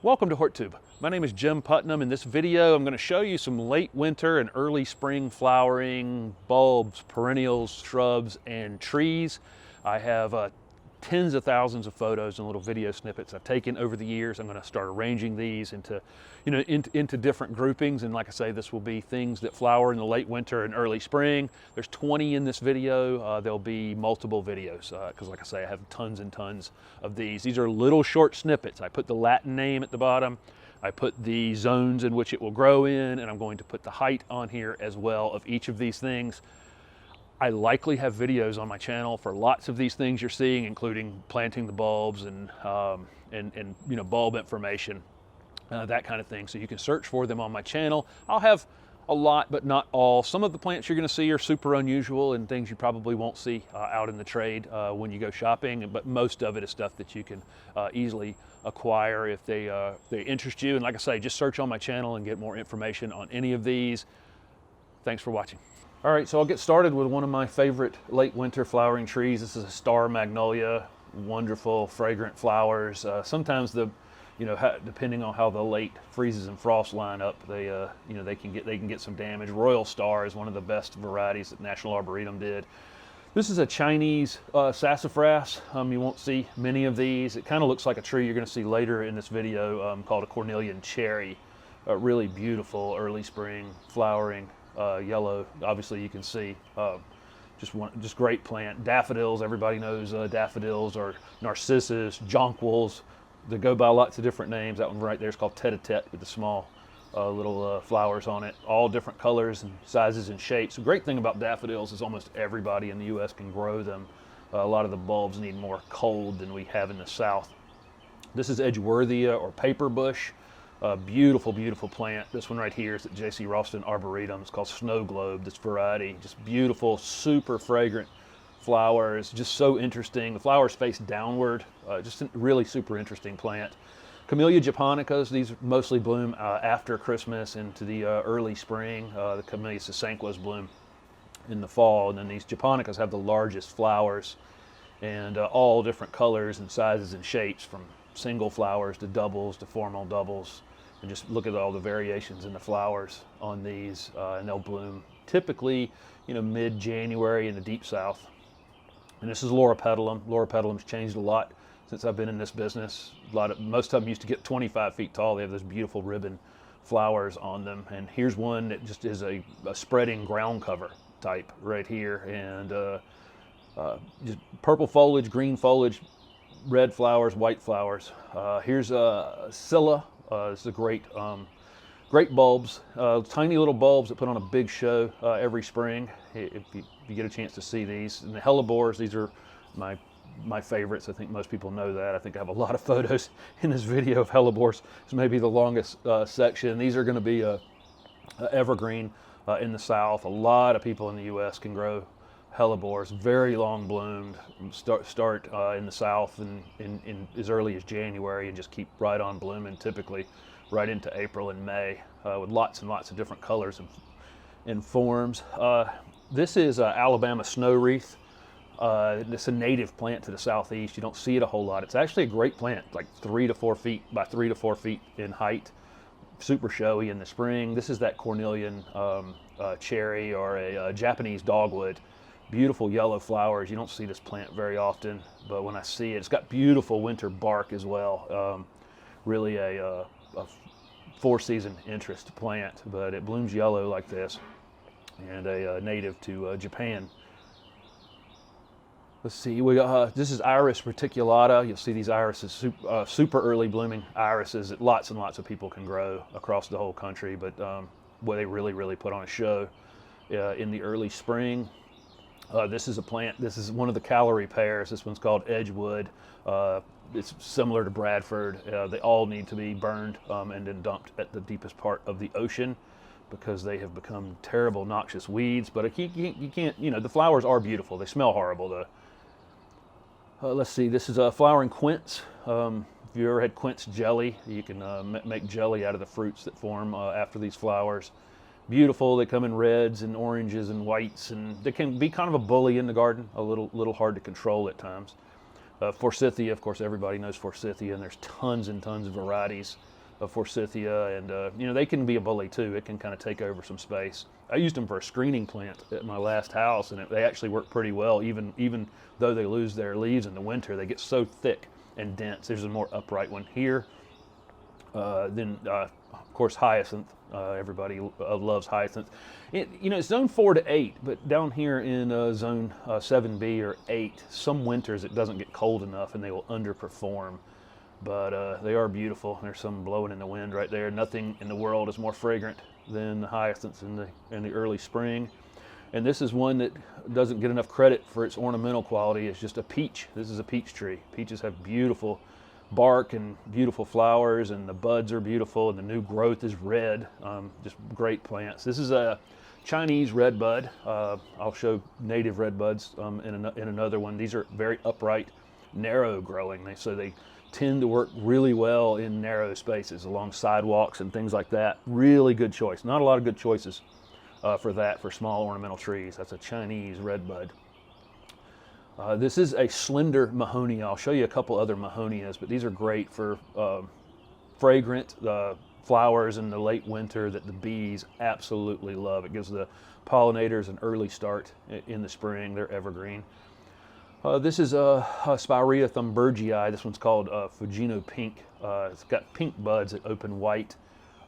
Welcome to HortTube. My name is Jim Putnam. In this video, I'm going to show you some late winter and early spring flowering bulbs, perennials, shrubs, and trees. I have tens of thousands of photos and little video snippets I've taken over the years. I'm going to start arranging these into, into different groupings. And like I say, this will be things that flower in the late winter and early spring. There's 20 in this video. There'll be multiple videos because like I say, I have tons and tons of these. These are little short snippets. I put the Latin name at the bottom. I put the zones in which it will grow in, and I'm going to put the height on here as well of each of these things. I likely have videos on my channel for lots of these things you're seeing, including planting the bulbs and bulb information, that kind of thing. So you can search for them on my channel. I'll have a lot, but not all. Some of the plants you're going to see are super unusual and things you probably won't see out in the trade when you go shopping. But most of it is stuff that you can easily acquire if they interest you. And like I say, just search on my channel and get more information on any of these. Thanks for watching. All right, so I'll get started with one of my favorite late winter flowering trees. This is a star magnolia, wonderful, fragrant flowers. Sometimes depending on how the late freezes and frosts line up, they can get some damage. Royal Star is one of the best varieties that National Arboretum did. This is a Chinese sassafras. You won't see many of these. It kind of looks like a tree you're going to see later in this video called a Cornelian Cherry. Really beautiful early spring flowering. Yellow, obviously you can see, just great plant. Daffodils, everybody knows daffodils, or narcissus, jonquils. They go by lots of different names. That one right there is called tete-a-tete with the small little flowers on it, all different colors and sizes and shapes. The great thing about daffodils is almost everybody in the U.S. can grow them. A lot of the bulbs need more cold than we have in the South. This is Edgeworthia or paper bush. Beautiful, beautiful plant. This one right here is at J.C. Ralston Arboretum. It's called Snow Globe, this variety. Just beautiful, super fragrant flowers. Just so interesting. The flowers face downward. Just a really super interesting plant. Camellia japonicas, these mostly bloom after Christmas into the early spring. The Camellia sasanquas bloom in the fall. And then these japonicas have the largest flowers and all different colors and sizes and shapes, from single flowers to doubles to formal doubles. And just look at all the variations in the flowers on these, and they'll bloom typically, mid-January in the deep South. And this is Loropetalum. Loropetalum's changed a lot since I've been in this business. Most of them used to get 25 feet tall. They have those beautiful ribbon flowers on them. And here's one that just is a spreading ground cover type right here, and just purple foliage, green foliage, red flowers, white flowers. Here's Silla. This is a great bulbs, tiny little bulbs that put on a big show every spring. If you get a chance to see these. And the Hellebores, these are my favorites. I think most people know that. I think I have a lot of photos in this video of Hellebores. It's maybe the longest section. These are going to be a evergreen in the South. A lot of people in the U.S. can grow Hellebores, very long bloomed, start in the South and in as early as January and just keep right on blooming, typically right into April and May, with lots and lots of different colors and forms. This is Alabama snow wreath. It's a native plant to the Southeast. You don't see it a whole lot. It's actually a great plant, like 3 to 4 feet by 3 to 4 feet in height. Super showy in the spring. This is that Cornelian cherry, or a Japanese dogwood. Beautiful yellow flowers. You don't see this plant very often, but when I see it, it's got beautiful winter bark as well. Really a four-season interest plant, but it blooms yellow like this, and a native to Japan. Let's see, this is Iris reticulata. You'll see these irises, super early blooming irises that lots and lots of people can grow across the whole country, but they really, really put on a show in the early spring. This is a plant, this is one of the calorie pears. This one's called Edgewood. It's similar to Bradford. They all need to be burned and then dumped at the deepest part of the ocean because they have become terrible, noxious weeds. But you can't, the flowers are beautiful. They smell horrible though. Let's see, this is a flowering quince. If you ever had quince jelly, you can make jelly out of the fruits that form after these flowers. Beautiful. They come in reds and oranges and whites, and they can be kind of a bully in the garden, a little hard to control at times. Forsythia, of course, everybody knows Forsythia, and there's tons and tons of varieties Forsythia, and you know, they can be a bully too. It can kind of take over some space. I used them for a screening plant at my last house, and they actually work pretty well. Even though they lose their leaves in the winter, they get so thick and dense. There's a more upright one here. Then of course, Hyacinth. Everybody loves Hyacinth. You know, it's zone 4 to 8, but down here in zone 7B or 8, some winters it doesn't get cold enough and they will underperform. But they are beautiful. There's some blowing in the wind right there. Nothing in the world is more fragrant than the hyacinths in the early spring. And this is one that doesn't get enough credit for its ornamental quality. It's just a peach. This is a peach tree. Peaches have beautiful bark and beautiful flowers, and the buds are beautiful, and the new growth is red. Just great plants. This is a Chinese red bud. I'll show native red buds in another one. These are very upright, narrow growing. So they tend to work really well in narrow spaces along sidewalks and things like that. Really good choice. Not a lot of good choices for small ornamental trees. That's a Chinese red bud. This is a slender Mahoning. I'll show you a couple other Mahonias, but these are great for fragrant flowers in the late winter that the bees absolutely love. It gives the pollinators an early start in the spring. They're evergreen. This is a Spiraea thunbergii. This one's called Fugino Pink. It's got pink buds that open white.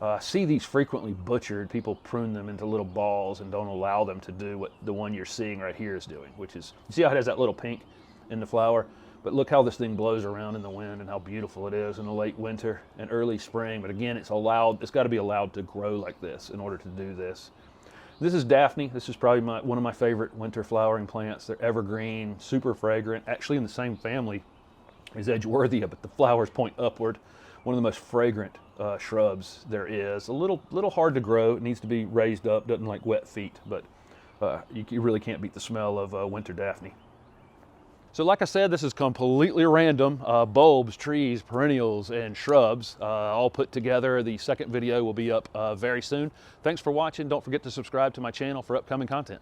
I see these frequently butchered. People prune them into little balls and don't allow them to do what the one you're seeing right here is doing, which is, you see how it has that little pink in the flower? But look how this thing blows around in the wind and how beautiful it is in the late winter and early spring. But again, it's got to be allowed to grow like this in order to do this. This is Daphne. This is probably one of my favorite winter flowering plants. They're evergreen, super fragrant, actually in the same family as Edgeworthia, but the flowers point upward. One of the most fragrant shrubs there is. A little hard to grow. It needs to be raised up. Doesn't like wet feet, but you really can't beat the smell of winter Daphne. So like I said, this is completely random. Bulbs, trees, perennials, and shrubs all put together. The second video will be up very soon. Thanks for watching. Don't forget to subscribe to my channel for upcoming content.